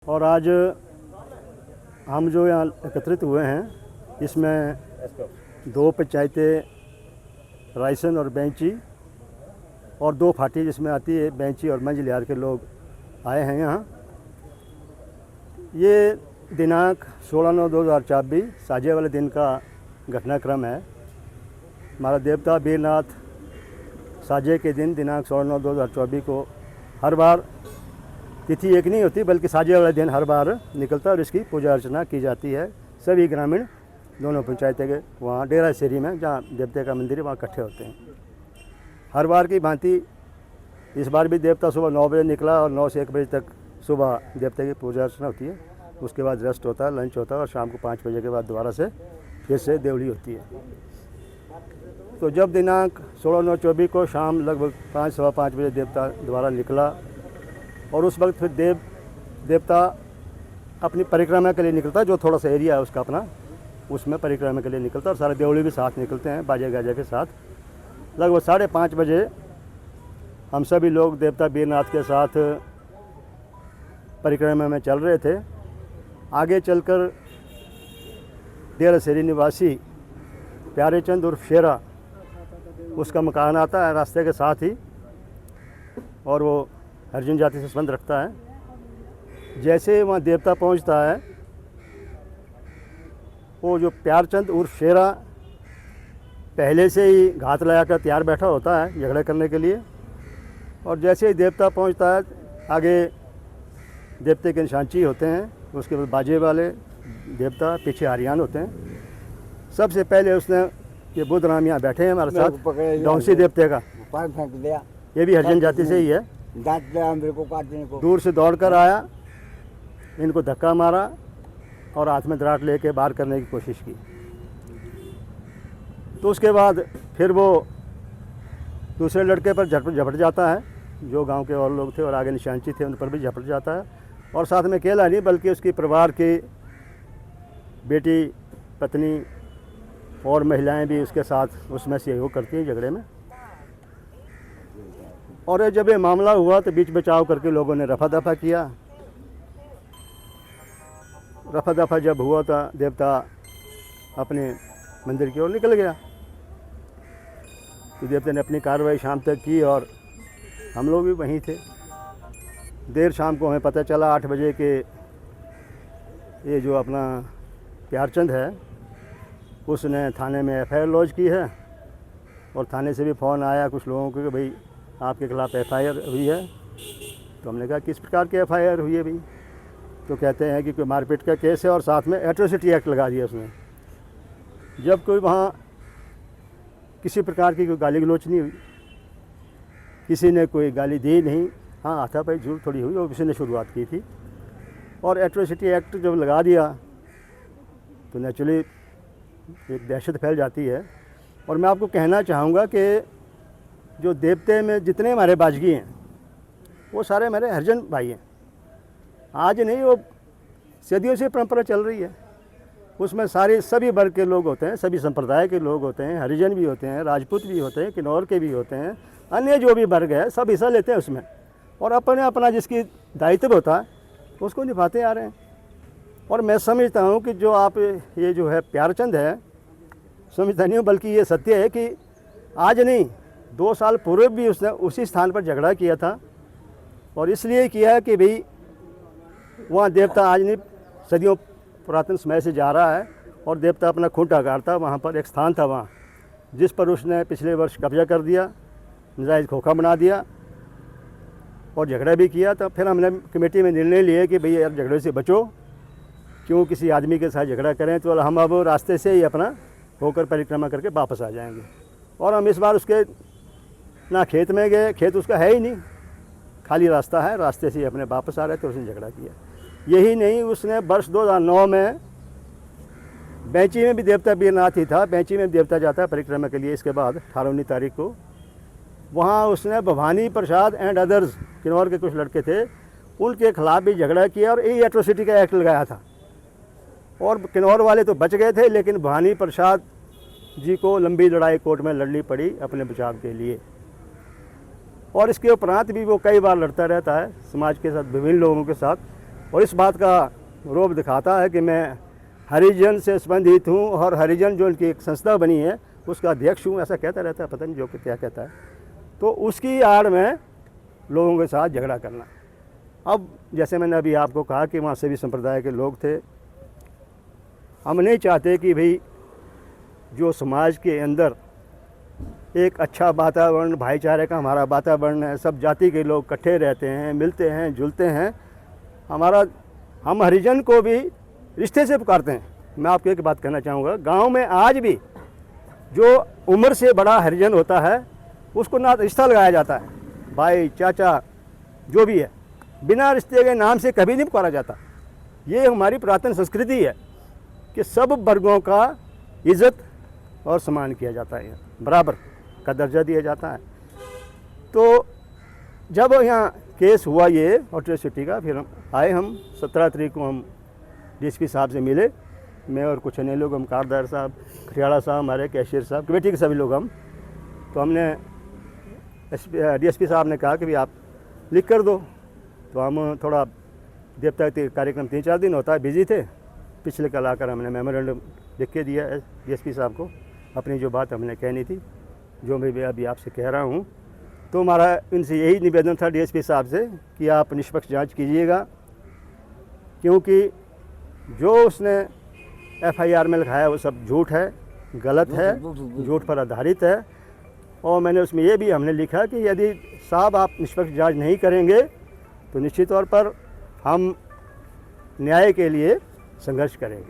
और आज हम जो यहाँ एकत्रित हुए हैं इसमें 2 पंचायतें रायसन और बैंची और 2 फाटी जिसमें आती है बैंची और मंझलियार के लोग आए हैं यहाँ। ये दिनांक 16/9/2024 साजे वाले दिन का घटनाक्रम है। हमारा देवता वीरनाथ साजे के दिन दिनांक 16/9/2024 को हर बार तिथि एक नहीं होती बल्कि साजे वाले दिन हर बार निकलता है और इसकी पूजा अर्चना की जाती है। सभी ग्रामीण दोनों पंचायतें के वहाँ डेरा शेरी में जहाँ देवते का मंदिर है वहाँ इकट्ठे होते हैं। हर बार की भांति इस बार भी देवता सुबह 9 बजे निकला और 9 से 1 बजे तक सुबह देवते की पूजा अर्चना होती है। उसके बाद रेस्ट होता है, लंच होता है और शाम को 5 बजे के बाद दोबारा से फिर से देवली होती है। तो जब दिनांक 16/9/24 को शाम लगभग 5 सवा 5 बजे देवता दोबारा निकला और उस वक्त फिर देवता अपनी परिक्रमा के लिए निकलता है, जो थोड़ा सा एरिया है उसका अपना, उसमें परिक्रमा के लिए निकलता है और सारे देवली भी साथ निकलते हैं बाजे गाजे के साथ। लगभग 5:30 बजे हम सभी लोग देवता वीरनाथ के साथ परिक्रमा में चल रहे थे। आगे चलकर डेरा शेरी निवासी प्यारे चंद उर्फ शेरा, उसका मकान आता है रास्ते के साथ ही और वो हरिजन जाति से संबंध रखता है। जैसे वहाँ देवता पहुँचता है, वो जो प्यारचंद उर्फ शेरा पहले से ही घात लगा कर तैयार बैठा होता है झगड़ा करने के लिए। और जैसे ही देवता पहुँचता है, आगे देवते के निशांची होते हैं, उसके बाद बाजे वाले देवता, पीछे हरियाण होते हैं। सबसे पहले उसने ये बुद्ध राम यहाँ बैठे हैं हमारे साथ, डौंसी देवते का, ये भी हरिजन जाति से ही है। दूर से दौड़ कर आया, इनको धक्का मारा और हाथ में दराट लेके बाहर करने की कोशिश की। तो उसके बाद फिर वो दूसरे लड़के पर झपट जाता है, जो गांव के और लोग थे और आगे निशांची थे उन पर भी झपट जाता है। और साथ में अकेला नहीं बल्कि उसकी परिवार की बेटी, पत्नी और महिलाएं भी उसके साथ उसमें सहयोग करती हैं झगड़े में। और जब ये मामला हुआ तो बीच बचाव करके लोगों ने रफा दफा किया। रफा दफा जब हुआ तो देवता अपने मंदिर की ओर निकल गया। तो देवता ने अपनी कार्रवाई शाम तक की और हम लोग भी वहीं थे। देर शाम को हमें पता चला 8 बजे के ये जो अपना प्यारचंद है उसने थाने में FIR लॉन्च की है और थाने से भी फ़ोन आया कुछ लोगों को कि भाई आपके खिलाफ़ FIR हुई है। तो हमने कहा किस प्रकार की FIR हुई है भाई? तो कहते हैं कि कोई मारपीट का केस है और साथ में एट्रोसिटी एक्ट लगा दिया उसने। जब कोई वहाँ किसी प्रकार की कोई गाली गलौच नहीं हुई, किसी ने कोई गाली दी नहीं। हाँ, हाथापाई जरूर थोड़ी हुई और किसी ने शुरुआत की थी। और एट्रोसिटी एक्ट जब लगा दिया तो नेचुरली एक दहशत फैल जाती है। और मैं आपको कहना चाहूँगा कि जो देवते में जितने हमारे बाजगी हैं वो सारे हमारे हरिजन भाई हैं। आज नहीं, वो सदियों से परंपरा चल रही है। उसमें सभी वर्ग के लोग होते हैं, सभी संप्रदाय के लोग होते हैं, हरिजन भी होते हैं, राजपूत भी होते हैं, किन्नौर के भी होते हैं, अन्य जो भी वर्ग है सब हिस्सा लेते हैं उसमें और अपना जिसकी दायित्व होता है उसको निभाते आ रहे हैं। और मैं समझता हूँ कि जो आप ये जो है प्यारचंद है, समझता नहीं हूँ बल्कि ये सत्य है कि आज नहीं 2 साल पूर्व भी उसने उसी स्थान पर झगड़ा किया था। और इसलिए किया कि भाई वहाँ देवता आज नहीं सदियों पुरातन समय से जा रहा है और देवता अपना खूंटा गाड़ता। वहाँ पर एक स्थान था वहाँ जिस पर उसने पिछले वर्ष कब्जा कर दिया, नजायज़ खोखा बना दिया और झगड़ा भी किया। तो फिर हमने कमेटी में निर्णय लिया कि भाई यार झगड़े से बचो, क्यों किसी आदमी के साथ झगड़ा करें। तो हम अब रास्ते से ही अपना होकर परिक्रमा करके वापस आ जाएंगे। और हम इस बार उसके ना खेत में गए, खेत उसका है ही नहीं, खाली रास्ता है, रास्ते से ही अपने वापस आ रहे थे, उसने झगड़ा किया। यही नहीं, उसने वर्ष 2009 में बैंची में भी देवता वीरनाथ ही था, बैंची में देवता जाता है परिक्रमा के लिए। इसके बाद 18-19 तारीख को वहाँ उसने भवानी प्रसाद एंड अदर्स किन्नौर के कुछ लड़के थे, उनके खिलाफ भी झगड़ा किया और ये एट्रोसिटी का एक्ट लगाया था। और किन्नौर वाले तो बच गए थे, लेकिन भवानी प्रसाद जी को लंबी लड़ाई कोर्ट में लड़नी पड़ी अपने बचाव के लिए। और इसके उपरांत भी वो कई बार लड़ता रहता है समाज के साथ, विभिन्न लोगों के साथ। और इस बात का रोब दिखाता है कि मैं हरिजन से संबंधित हूँ और हरिजन जो उनकी एक संस्था बनी है उसका अध्यक्ष हूँ, ऐसा कहता रहता है, पता नहीं जो कि क्या कहता है। तो उसकी आड़ में लोगों के साथ झगड़ा करना। अब जैसे मैंने अभी आपको कहा कि वहाँ सभी संप्रदाय के लोग थे। हम नहीं चाहते कि भाई जो समाज के अंदर एक अच्छा वातावरण, भाईचारे का हमारा वातावरण है, सब जाति के लोग इकट्ठे रहते हैं, मिलते हैं, जुलते हैं। हम हरिजन को भी रिश्ते से पुकारते हैं। मैं आपको एक बात कहना चाहूँगा, गांव में आज भी जो उम्र से बड़ा हरिजन होता है उसको ना रिश्ता लगाया जाता है, भाई चाचा जो भी है, बिना रिश्ते के नाम से कभी नहीं पुकारा जाता। ये हमारी पुरातन संस्कृति है कि सब वर्गों का इज़्ज़त और सम्मान किया जाता है, बराबर का दर्जा दिया जाता है। तो जब यहाँ केस हुआ ये ऑट्रोसिटी का, फिर हम 17 तारीख को हम डीएसपी साहब से मिले, मैं और कुछ अन्य लोग, हम कारदार साहब, खटियाला साहब, हमारे कैशियर साहब, कमेटी के सभी लोग हम। तो हमने डीएसपी साहब ने कहा कि भाई आप लिख कर दो। तो हम थोड़ा देर तक कार्यक्रम 3-4 दिन होता है, बिजी थे। पिछले कल आकर हमने मेमोरेंडम लिख के दिया है डीएसपी साहब को, अपनी जो बात हमने कहनी थी, जो मैं अभी आपसे कह रहा हूँ। तो हमारा इनसे यही निवेदन था डीएसपी साहब से कि आप निष्पक्ष जांच कीजिएगा, क्योंकि जो उसने एफआईआर में लिखाया है वो सब झूठ है, गलत है, झूठ पर आधारित है। और मैंने उसमें ये भी हमने लिखा कि यदि साहब आप निष्पक्ष जांच नहीं करेंगे तो निश्चित तौर पर हम न्याय के लिए संघर्ष करेंगे।